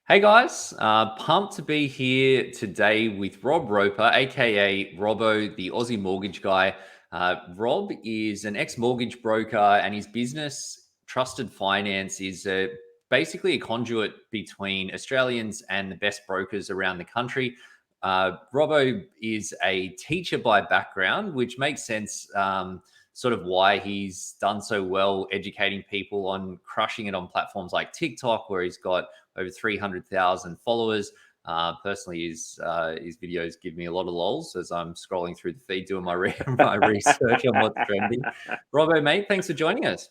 Hey guys, pumped to be here today with Rob Roper, aka Robbo, the Aussie mortgage guy. Rob is an ex-mortgage broker, and his business, Trusted Finance, is basically a conduit between Australians and the best brokers around the country. Robbo is a teacher by background, which makes sense. Sort of why he's done so well educating people on crushing it on platforms like TikTok, where he's got over 300,000 followers. Personally, his videos give me a lot of lols as I'm scrolling through the feed doing my research on what's trending. Robbo, mate, thanks for joining us.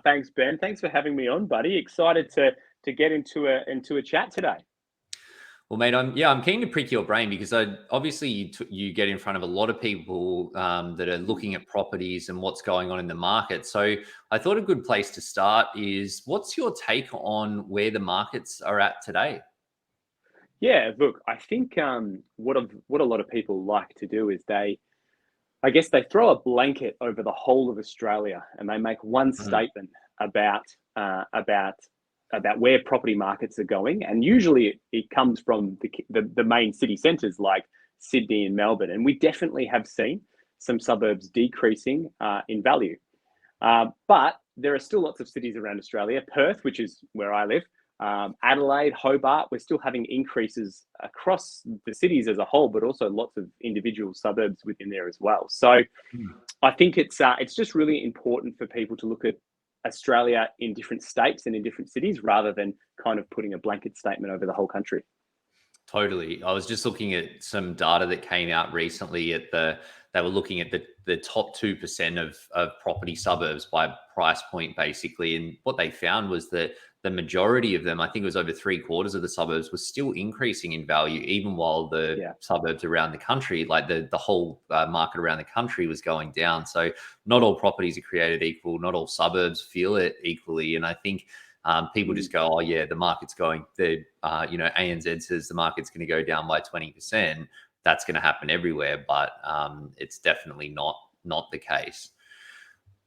Thanks, Ben. Thanks for having me on, buddy. Excited to get into a chat today. Well, mate, I'm keen to prick your brain because obviously you get in front of a lot of people that are looking at properties and what's going on in the market. So I thought a good place to start is what's your take on where the markets are at today? Yeah, look, I think what a lot of people like to do is I guess they throw a blanket over the whole of Australia and they make one Mm, statement about uh, about about where property markets are going, and usually it comes from the main city centres like Sydney and Melbourne, and we definitely have seen some suburbs decreasing in value. But there are still lots of cities around Australia. Perth, which is where I live, Adelaide, Hobart, we're still having increases across the cities as a whole, but also lots of individual suburbs within there as well. So mm. I think it's just really important for people to look at Australia in different states and in different cities rather than kind of putting a blanket statement over the whole country. Totally. I was just looking at some data that came out recently they were looking at the top 2% of property suburbs by price point basically. And what they found was that the majority of them, I think it was over three quarters of the suburbs, was still increasing in value, even while the Yeah. suburbs around the country, like the whole market around the country was going down. So not all properties are created equal, not all suburbs feel it equally. And I think people Mm. just go, oh yeah, the market's going. ANZ says the market's going to go down by 20%. That's going to happen everywhere, but it's definitely not the case.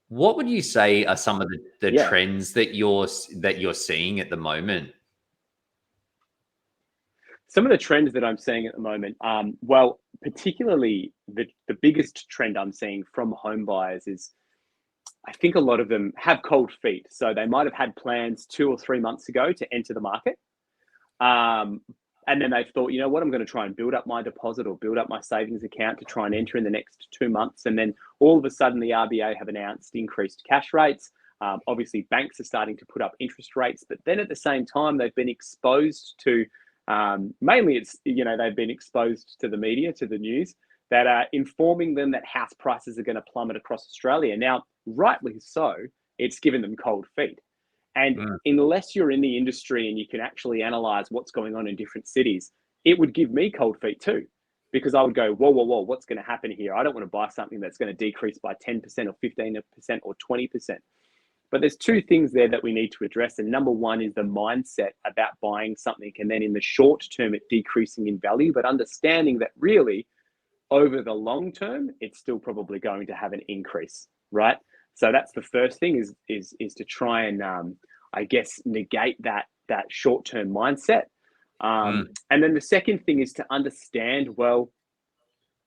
What would you say are some of the Yeah. trends that you're seeing at the moment? Some of the trends that I'm seeing at the moment, well, particularly the biggest trend I'm seeing from home buyers is I think a lot of them have cold feet. So they might have had plans 2 or 3 months ago to enter the market. Um, and then they've thought, you know what, I'm going to try and build up my deposit or build up my savings account to try and enter in the next 2 months. And then all of a sudden, the RBA have announced increased cash rates. Obviously, banks are starting to put up interest rates, but then at the same time, they've been exposed to mainly they've been exposed to the media, to the news that are informing them that house prices are going to plummet across Australia. Now, rightly so, it's given them cold feet. And Mm, unless you're in the industry and you can actually analyze what's going on in different cities, it would give me cold feet too, because I would go, whoa, whoa, whoa, what's going to happen here? I don't want to buy something that's going to decrease by 10% or 15% or 20%. But there's two things there that we need to address. And number one is the mindset about buying something and then in the short term, it decreasing in value, but understanding that really over the long term, it's still probably going to have an increase, right? So that's the first thing is to try and I guess negate that short term mindset. mm, And then the second thing is to understand well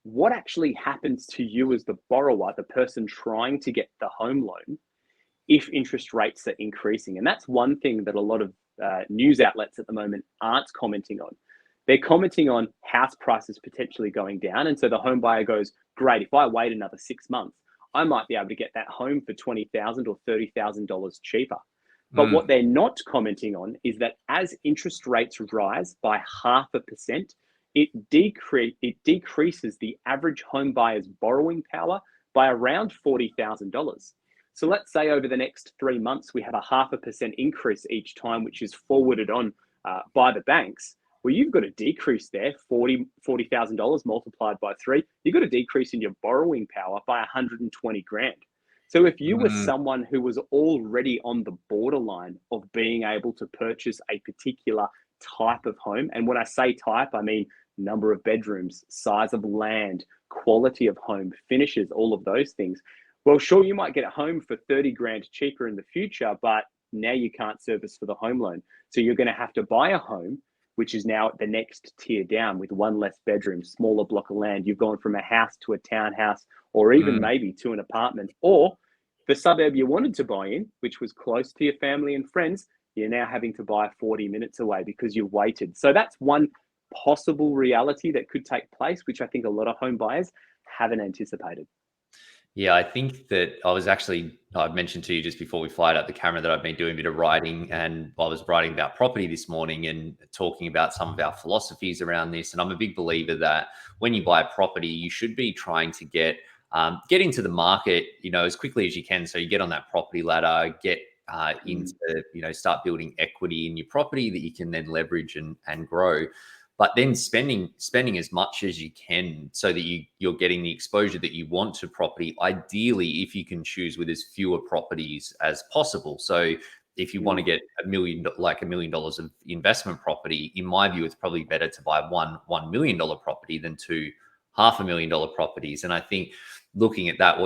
what actually happens to you as the borrower, the person trying to get the home loan, if interest rates are increasing. And that's one thing that a lot of news outlets at the moment aren't commenting on. They're commenting on house prices potentially going down. And so the home buyer goes, great, if I wait another 6 months, I might be able to get that home for $20,000 or $30,000 cheaper. But what mm, they're not commenting on is that as interest rates rise by 0.5%, it decreases the average home buyer's borrowing power by around $40,000. So let's say over the next 3 months, we have a 0.5% increase each time, which is forwarded on by the banks. Well, you've got a decrease there, $40,000 multiplied by three. You've got a decrease in your borrowing power by 120 grand. So if you were mm. someone who was already on the borderline of being able to purchase a particular type of home, and when I say type, I mean number of bedrooms, size of land, quality of home, finishes, all of those things. Well, sure, you might get a home for 30 grand cheaper in the future, but Now you can't service for the home loan. So you're going to have to buy a home, which is now at the next tier down with one less bedroom, smaller block of land. You've gone from a house to a townhouse, or even maybe to an apartment, or the suburb you wanted to buy in, which was close to your family and friends, you're now having to buy 40 minutes away because you've waited. So that's one possible reality that could take place, which I think a lot of home buyers haven't anticipated. Yeah, I think that I mentioned to you just before we fired up the camera that I've been doing a bit of writing, and I was writing about property this morning and talking about some of our philosophies around this. And I'm a big believer that when you buy a property, you should be trying to get into the market, as quickly as you can. So you get on that property ladder, get into, start building equity in your property that you can then leverage and grow. But then spending as much as you can so that you're getting the exposure that you want to property, ideally, if you can choose with as fewer properties as possible. So if you want to get $1 million of investment property, in my view, it's probably better to buy $1 million property than two $500,000 properties. And I think looking at that,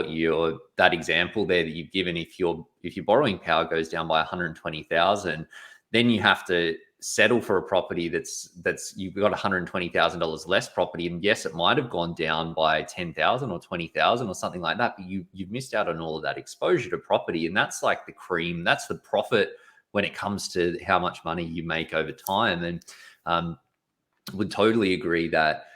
that example there that you've given, if your borrowing power goes down by 120,000, then you have to settle for a property that's you've got $120,000 less property, and yes, it might have gone down by 10,000 or 20,000 or something like that, but you've missed out on all of that exposure to property, and that's like the cream, that's the profit when it comes to how much money you make over time. And would totally agree that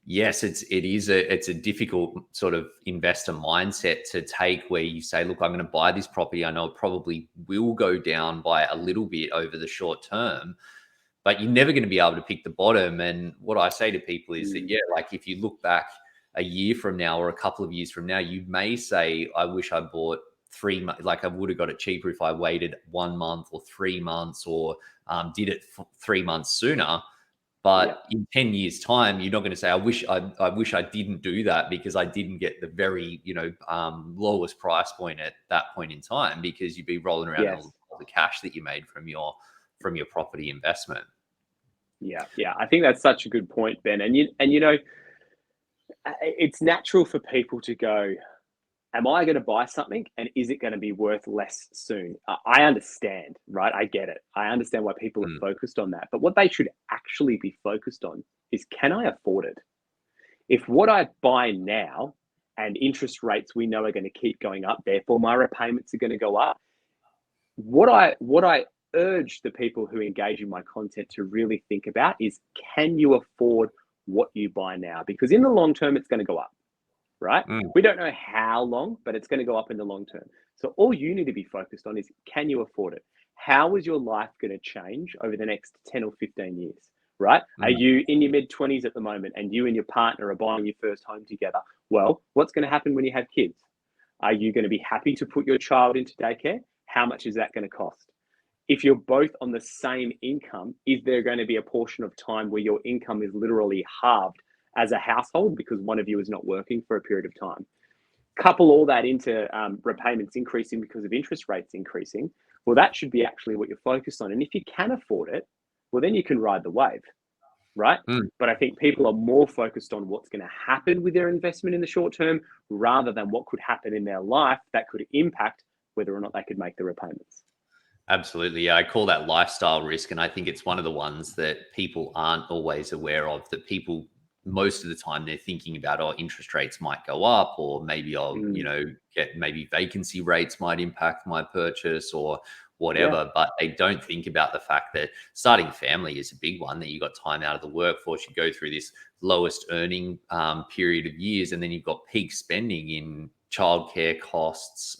yes, it's a difficult sort of investor mindset to take, where you say, look, I'm going to buy this property. I know it probably will go down by a little bit over the short term, but you're never going to be able to pick the bottom. And what I say to people is that, yeah, like if you look back a year from now or a couple of years from now, you may say, I wish I bought 3 months, like I would have got it cheaper if I waited 1 month or 3 months, or did it 3 months sooner. But in 10 years' time, you're not going to say, I wish I didn't do that because I didn't get the very, lowest price point at that point in time, because you'd be rolling around all the cash that you made from your property investment. Yeah. I think that's such a good point, Ben. And it's natural for people to go, am I going to buy something and is it going to be worth less soon? I understand, right? I get it. I understand why people are focused on that. But what they should actually be focused on is, can I afford it? If what I buy now, and interest rates we know are going to keep going up, therefore my repayments are going to go up. What I urge the people who engage in my content to really think about is, can you afford what you buy now? Because in the long term, it's going to go up. Right? We don't know how long, but it's going to go up in the long term. So all you need to be focused on is, can you afford it? How is your life going to change over the next 10 or 15 years? Right? Are you in your mid-20s at the moment and you and your partner are buying your first home together? Well, what's going to happen when you have kids? Are you going to be happy to put your child into daycare? How much is that going to cost? If you're both on the same income, is there going to be a portion of time where your income is literally halved as a household because one of you is not working for a period of time? Couple all that into repayments increasing because of interest rates increasing. Well, that should be actually what you're focused on. And if you can afford it, well, then you can ride the wave, right? But I think people are more focused on what's going to happen with their investment in the short term rather than what could happen in their life that could impact whether or not they could make the repayments. Absolutely. Yeah. I call that lifestyle risk. And I think it's one of the ones that people aren't always aware of, that people, most of the time, they're thinking about, oh, interest rates might go up, or maybe I'll, maybe vacancy rates might impact my purchase or whatever. But they don't think about the fact that starting a family is a big one, that you've got time out of the workforce, you go through this lowest earning period of years, and then you've got peak spending in childcare costs,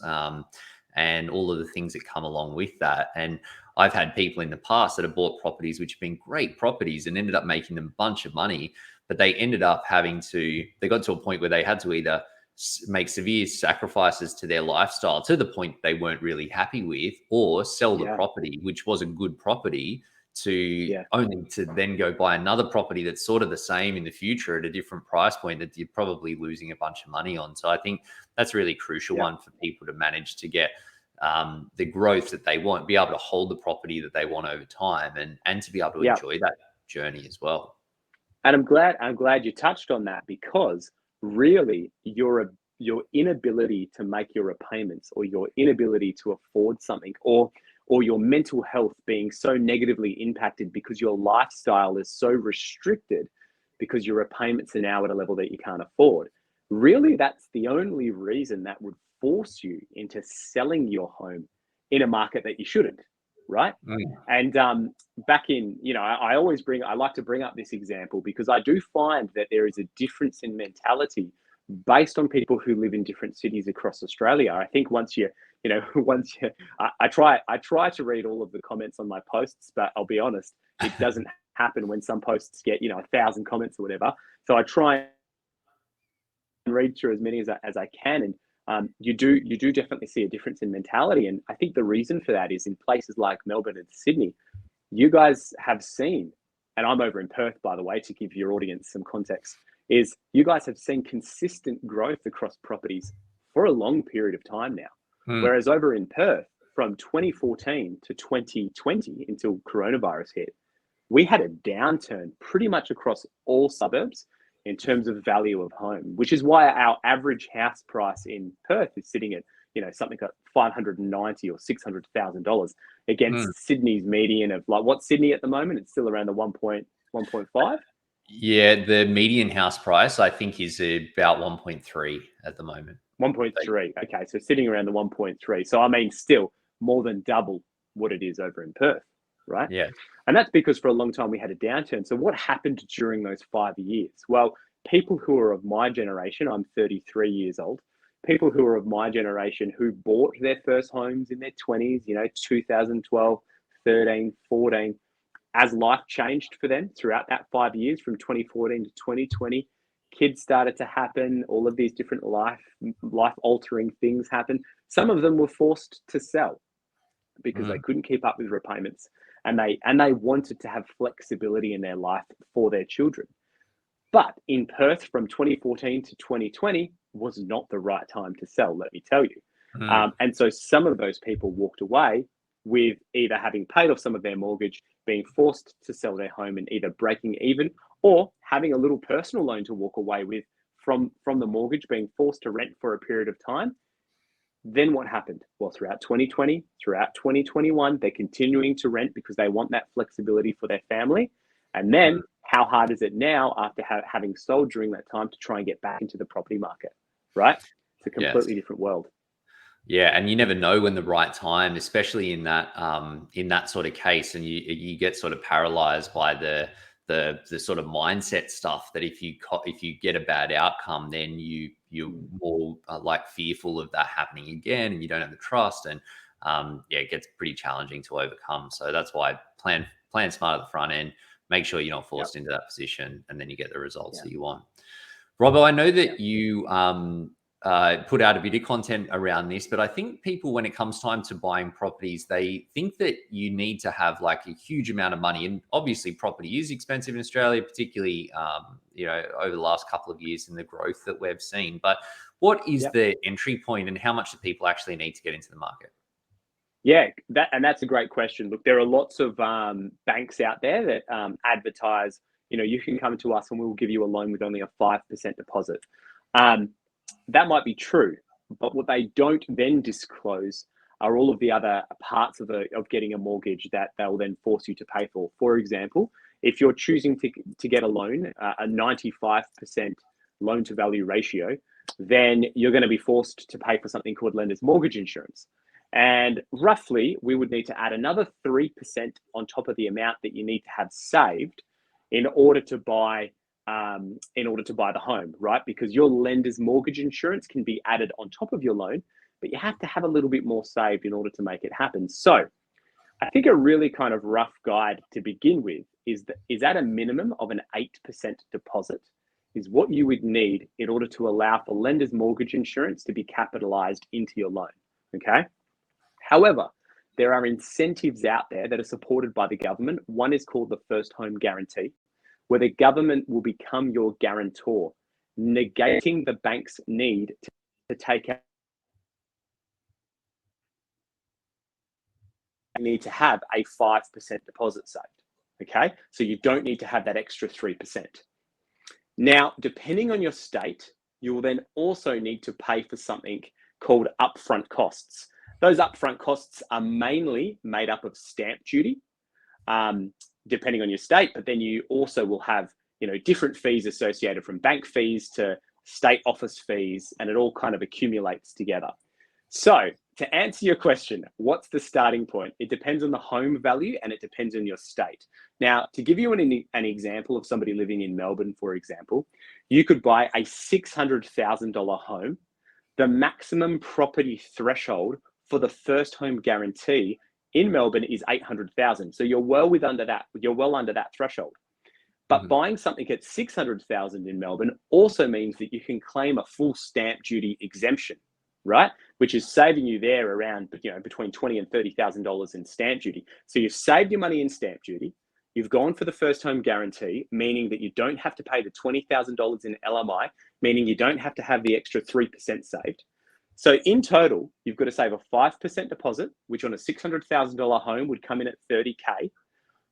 and all of the things that come along with that. And I've had people in the past that have bought properties which have been great properties and ended up making them a bunch of money, but they ended up they got to a point where they had to either make severe sacrifices to their lifestyle to the point they weren't really happy with, or sell the property, which was a good property, only to then go buy another property that's sort of the same in the future at a different price point that you're probably losing a bunch of money on. So I think that's a really crucial one for people to manage, to get the growth that they want, be able to hold the property that they want over time, and to be able to enjoy that journey as well. And I'm glad you touched on that, because really your inability to make your repayments, or your inability to afford something, or or your mental health being so negatively impacted because your lifestyle is so restricted because your repayments are now at a level that you can't afford. Really, that's the only reason that would force you into selling your home in a market that you shouldn't, right? Mm. And back in, I like to bring up this example because I do find that there is a difference in mentality based on people who live in different cities across Australia. I think I try to read all of the comments on my posts, but I'll be honest, it doesn't happen when some posts get 1,000 comments or whatever. So I try and read through as many as I can, and you do definitely see a difference in mentality. And I think the reason for that is in places like Melbourne and Sydney, you guys have seen, and I'm over in Perth, by the way, to give your audience some context, is you guys have seen consistent growth across properties for a long period of time now. Mm. Whereas over in Perth, from 2014 to 2020, until coronavirus hit, we had a downturn pretty much across all suburbs in terms of value of home, which is why our average house price in Perth is sitting at, something like $590,000 or $600,000 against Sydney's median of, like, what's Sydney at the moment? It's still around the 1.5. Yeah, the median house price I think is about 1.3 at the moment. 1.3. Okay, so sitting around the 1.3. So I mean, still more than double what it is over in Perth, right? Yeah. And that's because for a long time we had a downturn. So what happened during those 5 years? Well, people who are of my generation, I'm 33 years old, people who are of my generation who bought their first homes in their 20s, 2012, 13, 14, as life changed for them throughout that 5 years from 2014 to 2020, kids started to happen, all of these different life altering things happen. Some of them were forced to sell because they couldn't keep up with repayments, and they wanted to have flexibility in their life for their children. But in Perth from 2014 to 2020 was not the right time to sell, let me tell you. And so some of those people walked away with either having paid off some of their mortgage, being forced to sell their home and either breaking even, or having a little personal loan to walk away with from the mortgage, being forced to rent for a period of time. Then what happened? Well, throughout 2020, throughout 2021, they're continuing to rent because they want that flexibility for their family. And then how hard is it now after having sold during that time to try and get back into the property market, right? It's a completely different world. Yeah, and you never know when the right time, especially in that sort of case, and you get sort of paralyzed by the sort of mindset stuff that if you get a bad outcome, then you're more like fearful of that happening again, and you don't have the trust, and it gets pretty challenging to overcome. So that's why plan smart at the front end, make sure you're not forced into that position, and then you get the results that you want. Robbo, I know that you put out a bit of content around this, but I think people, when it comes time to buying properties, they think that you need to have like a huge amount of money. And obviously property is expensive in Australia, particularly, over the last couple of years and the growth that we've seen. But what is the entry point, and how much do people actually need to get into the market? Yeah, that's a great question. Look, there are lots of banks out there that advertise, you can come to us and we'll give you a loan with only a 5% deposit. That might be true, but what they don't then disclose are all of the other parts of getting a mortgage that they'll then force you to pay for. For example, if you're choosing to get a loan, a 95% loan to value ratio, then you're going to be forced to pay for something called lender's mortgage insurance. And roughly, we would need to add another 3% on top of the amount that you need to have saved in order to buy the home, right? Because your lender's mortgage insurance can be added on top of your loan, but you have to have a little bit more saved in order to make it happen. So I think a really kind of rough guide to begin with is at a minimum of an 8% deposit is what you would need in order to allow for lender's mortgage insurance to be capitalized into your loan, okay? However, there are incentives out there that are supported by the government. One is called the First Home Guarantee, where the government will become your guarantor, negating the bank's need to take out. You need to have a 5% deposit saved, okay? So you don't need to have that extra 3%. Now, depending on your state, you will then also need to pay for something called upfront costs. Those upfront costs are mainly made up of stamp duty, depending on your state, but then you also will have, different fees associated, from bank fees to state office fees, and it all kind of accumulates together. So to answer your question, what's the starting point? It depends on the home value and it depends on your state. Now, to give you an example of somebody living in Melbourne, for example, you could buy a $600,000 home. The maximum property threshold for the first home guarantee in Melbourne is 800,000. So you're well under that threshold. But buying something at 600,000 in Melbourne also means that you can claim a full stamp duty exemption, right? Which is saving you there around, between $20,000 and $30,000 in stamp duty. So you've saved your money in stamp duty. You've gone for the first home guarantee, meaning that you don't have to pay the $20,000 in LMI, meaning you don't have to have the extra 3% saved. So in total, you've got to save a 5% deposit, which on a $600,000 home would come in at $30K,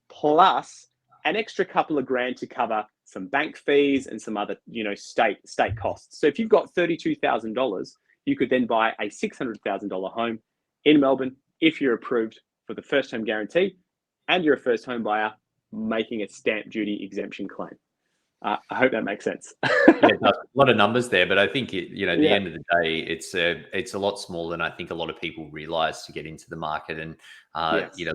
plus an extra couple of grand to cover some bank fees and some other, state costs. So if you've got $32,000, you could then buy a $600,000 home in Melbourne if you're approved for the first home guarantee and you're a first home buyer making a stamp duty exemption claim. I hope that makes sense. Yeah, a lot of numbers there, but I think at the end of the day, it's a lot smaller than I think a lot of people realize to get into the market. And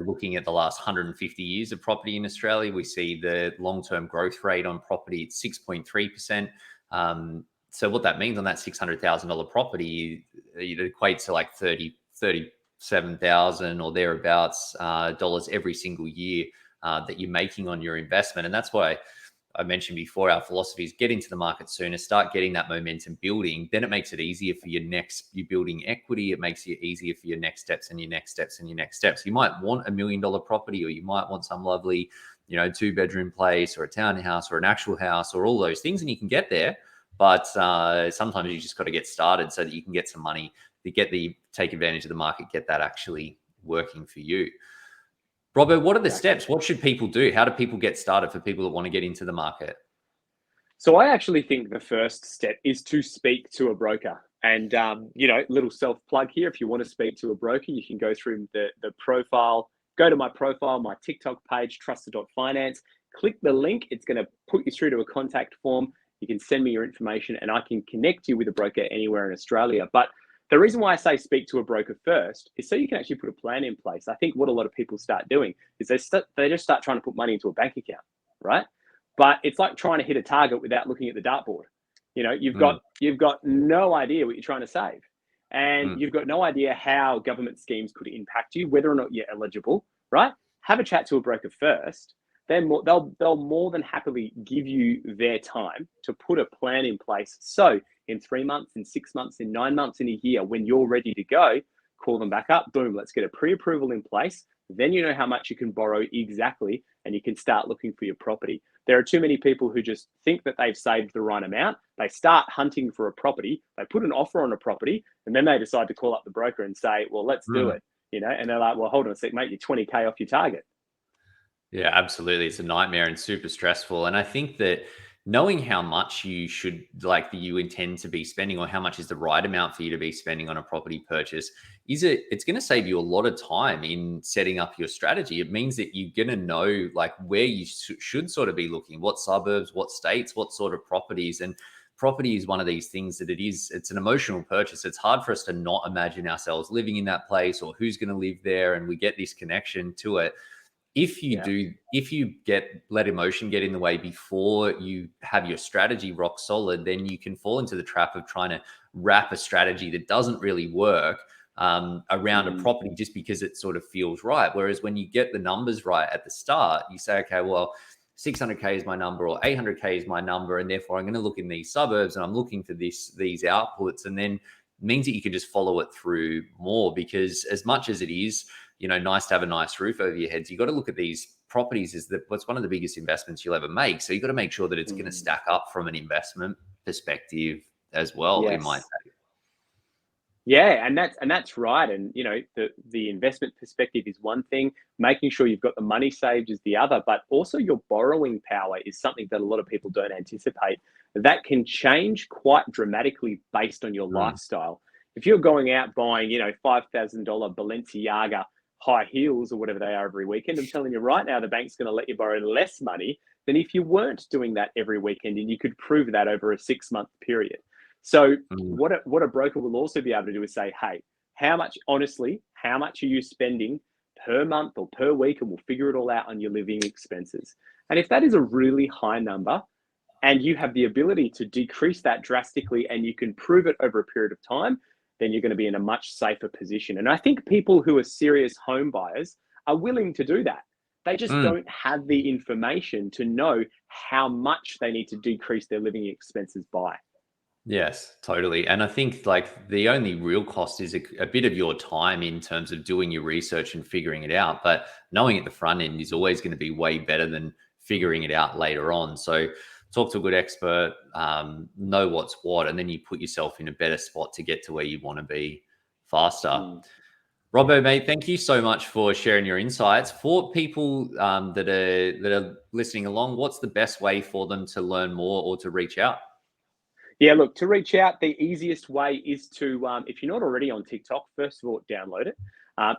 looking at the last 150 years of property in Australia, we see the long-term growth rate on property at 6.3%. So what that means on that $600,000 property, it equates to like 37,000 or thereabouts dollars every single year that you're making on your investment. And that's why I mentioned before, our philosophy is get into the market sooner, start getting that momentum building. Then it makes it easier for you're building equity. It makes it easier for your next steps and your next steps and your next steps. You might want $1 million property, or you might want some lovely, 2-bedroom place or a townhouse or an actual house or all those things, and you can get there. But sometimes you just got to get started so that you can get some money to take advantage of the market, get that actually working for you. Robbo, what are the steps? What should people do? How do people get started for people that want to get into the market? So I actually think the first step is to speak to a broker. And, little self-plug here. If you want to speak to a broker, you can go through the profile, go to my profile, my TikTok page, trusted.finance, click the link. It's going to put you through to a contact form. You can send me your information and I can connect you with a broker anywhere in Australia. But the reason why I say speak to a broker first is so you can actually put a plan in place. I think what a lot of people start doing is they just start trying to put money into a bank account, right? But it's like trying to hit a target without looking at the dartboard. You've got no idea what you're trying to save, and you've got no idea how government schemes could impact you, whether or not you're eligible, right? Have a chat to a broker first. Then they'll more than happily give you their time to put a plan in place. So in 3 months, in 6 months, in 9 months, in a year, when you're ready to go, call them back up. Boom, let's get a pre-approval in place. Then you know how much you can borrow exactly, and you can start looking for your property. There are too many people who just think that they've saved the right amount. They start hunting for a property. They put an offer on a property, and then they decide to call up the broker and say, well, let's do it. And they're like, well, hold on a sec, mate, you're 20K off your target. Yeah, absolutely. It's a nightmare and super stressful. And I think that knowing how much you intend to be spending, or how much is the right amount for you to be spending on a property purchase, it's going to save you a lot of time in setting up your strategy. It means that you're going to know where you should sort of be looking, what suburbs, what states, what sort of properties. And property is one of these things that it's an emotional purchase. It's hard for us to not imagine ourselves living in that place or who's going to live there. And we get this connection to it. If you let emotion get in the way before you have your strategy rock solid, then you can fall into the trap of trying to wrap a strategy that doesn't really work around a property just because it sort of feels right. Whereas when you get the numbers right at the start, you say, okay, well, 600K is my number or 800K is my number, and therefore I'm going to look in these suburbs and I'm looking for these outputs, and then means that you can just follow it through more. Because as much as it is, nice to have a nice roof over your heads, you got to look at these properties as what's one of the biggest investments you'll ever make. So you got to make sure that it's going to stack up from an investment perspective as well, in my take. Yeah, and that's right. And the investment perspective is one thing, making sure you've got the money saved is the other, but also your borrowing power is something that a lot of people don't anticipate. That can change quite dramatically based on your lifestyle. If you're going out buying, $5,000 Balenciaga high heels or whatever they are every weekend, I'm telling you right now, the bank's going to let you borrow less money than if you weren't doing that every weekend, and you could prove that over a 6-month period. So Mm. what a broker will also be able to do is say, hey, how much are you spending per month or per week? And we'll figure it all out on your living expenses. And if that is a really high number, and you have the ability to decrease that drastically, and you can prove it over a period of time, then you're going to be in a much safer position. And I think people who are serious home buyers are willing to do that. They just Mm. don't have the information to know how much they need to decrease their living expenses by. Yes, totally. And I think like the only real cost is a bit of your time in terms of doing your research and figuring it out. But knowing at the front end is always going to be way better than figuring it out later on. So talk to a good expert, know what's what, and then you put yourself in a better spot to get to where you want to be faster. Mm. Robbo, mate, thank you so much for sharing your insights. For people that are listening along, what's the best way for them to learn more or to reach out? Yeah, look, to reach out, the easiest way is to, if you're not already on TikTok, first of all, download it.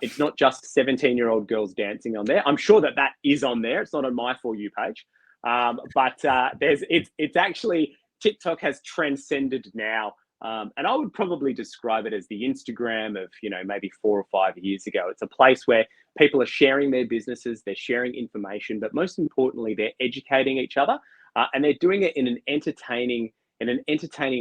It's not just 17-year-old girls dancing on there. I'm sure that is on there. It's not on my For You page. But it's actually, TikTok has transcended now. And I would probably describe it as the Instagram of, maybe 4 or 5 years ago. It's a place where people are sharing their businesses, they're sharing information, but most importantly, they're educating each other. And they're doing it in an entertaining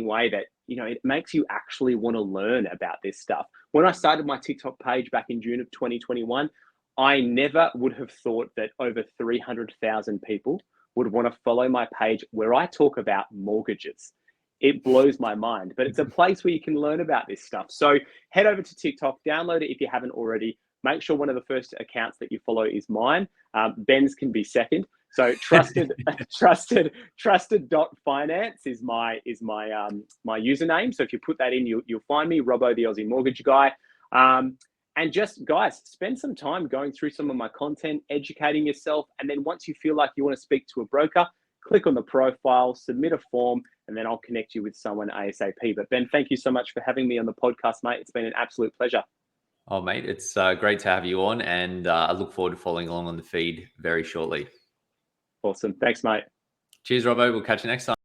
way that it makes you actually want to learn about this stuff. When I started my TikTok page back in June of 2021, I never would have thought that over 300,000 people would want to follow my page where I talk about mortgages. It blows my mind, but it's a place where you can learn about this stuff. So head over to TikTok, download it if you haven't already. Make sure one of the first accounts that you follow is mine. Ben's can be second. So trusted dot finance is my username. So if you put that in, you'll find me, Robbo, the Aussie mortgage guy. And just guys, spend some time going through some of my content, educating yourself, and then once you feel like you want to speak to a broker, click on the profile, submit a form, and then I'll connect you with someone ASAP. But Ben, thank you so much for having me on the podcast, mate. It's been an absolute pleasure. Oh, mate, it's great to have you on, and I look forward to following along on the feed very shortly. Awesome. Thanks, mate. Cheers, Robbo. We'll catch you next time.